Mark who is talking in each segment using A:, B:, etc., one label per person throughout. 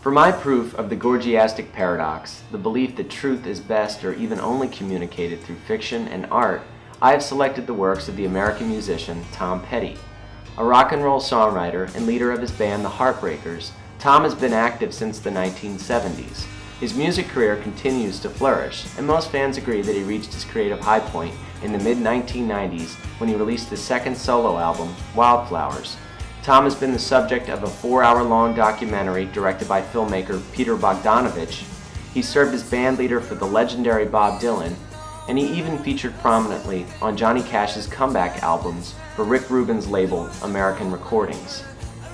A: For my proof of the Gorgiastic paradox, the belief that truth is best or even only communicated through fiction and art, I have selected the works of the American musician Tom Petty. A rock and roll songwriter and leader of his band The Heartbreakers, Tom has been active since the 1970s. His music career continues to flourish, and most fans agree that he reached his creative high point in the mid-1990s when he released his second solo album, Wildflowers. Tom has been the subject of a 4-hour-long documentary directed by filmmaker Peter Bogdanovich. He served as band leader for the legendary Bob Dylan, and he even featured prominently on Johnny Cash's comeback albums for Rick Rubin's label American Recordings.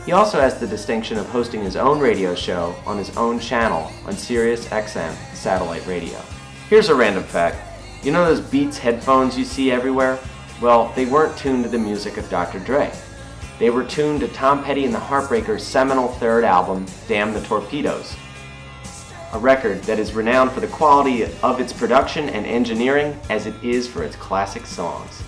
A: He also has the distinction of hosting his own radio show on his own channel on Sirius XM satellite radio. Here's a random fact. You know those Beats headphones you see everywhere? Well, they weren't tuned to the music of Dr. Dre. They were tuned to Tom Petty and the Heartbreakers' seminal third album, Damn the Torpedoes, a record that is renowned for the quality of its production and engineering as it is for its classic songs.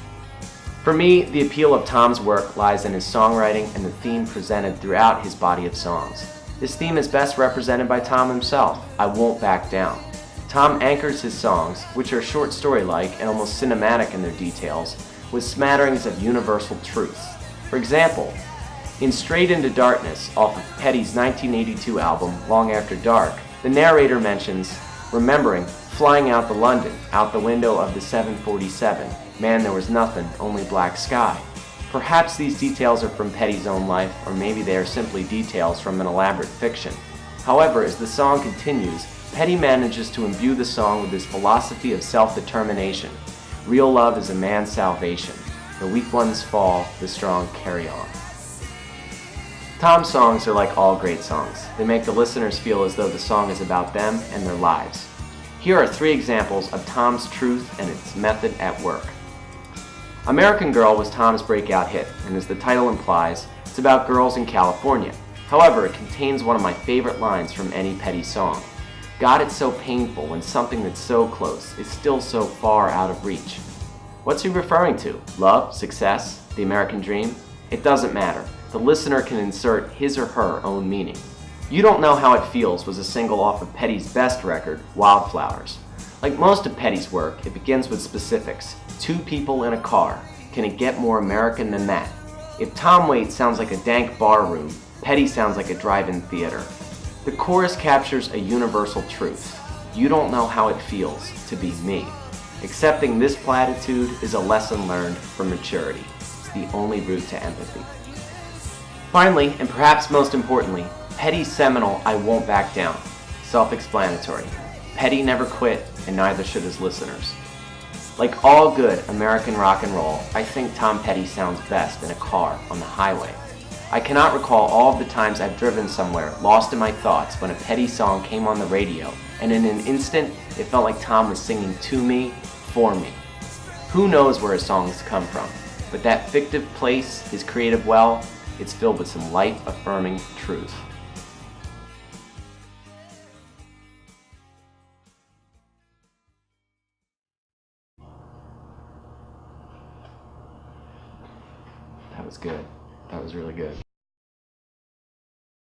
A: For me, the appeal of Tom's work lies in his songwriting and the theme presented throughout his body of songs. This theme is best represented by Tom himself, I Won't Back Down. Tom anchors his songs, which are short story-like and almost cinematic in their details, with smatterings of universal truths. For example, in Straight Into Darkness, off of Petty's 1982 album, Long After Dark, the narrator mentions remembering flying out to London, out the window of the 747. Man, there was nothing, only black sky. Perhaps these details are from Petty's own life, or maybe they are simply details from an elaborate fiction. However, as the song continues, Petty manages to imbue the song with his philosophy of self-determination. Real love is a man's salvation. The weak ones fall, the strong carry on. Tom's songs are like all great songs. They make the listeners feel as though the song is about them and their lives. Here are 3 examples of Tom's truth and its method at work. American Girl was Tom's breakout hit, and as the title implies, it's about girls in California. However, it contains one of my favorite lines from any Petty song. God, it's so painful when something that's so close is still so far out of reach. What's he referring to? Love? Success? The American dream? It doesn't matter. The listener can insert his or her own meaning. You Don't Know How It Feels was a single off of Petty's best record, Wildflowers. Like most of Petty's work, it begins with specifics. 2 people in a car. Can it get more American than that? If Tom Waits sounds like a dank bar room, Petty sounds like a drive-in theater. The chorus captures a universal truth. You don't know how it feels to be me. Accepting this platitude is a lesson learned from maturity. It's the only route to empathy. Finally, and perhaps most importantly, Petty's seminal I Won't Back Down. Self-explanatory. Petty never quit, and neither should his listeners. Like all good American rock and roll, I think Tom Petty sounds best in a car on the highway. I cannot recall all of the times I've driven somewhere, lost in my thoughts, when a Petty song came on the radio, and in an instant, it felt like Tom was singing to me, for me. Who knows where his songs come from, but that fictive place, his creative well, it's filled with some life-affirming truth. That was good. That was really good.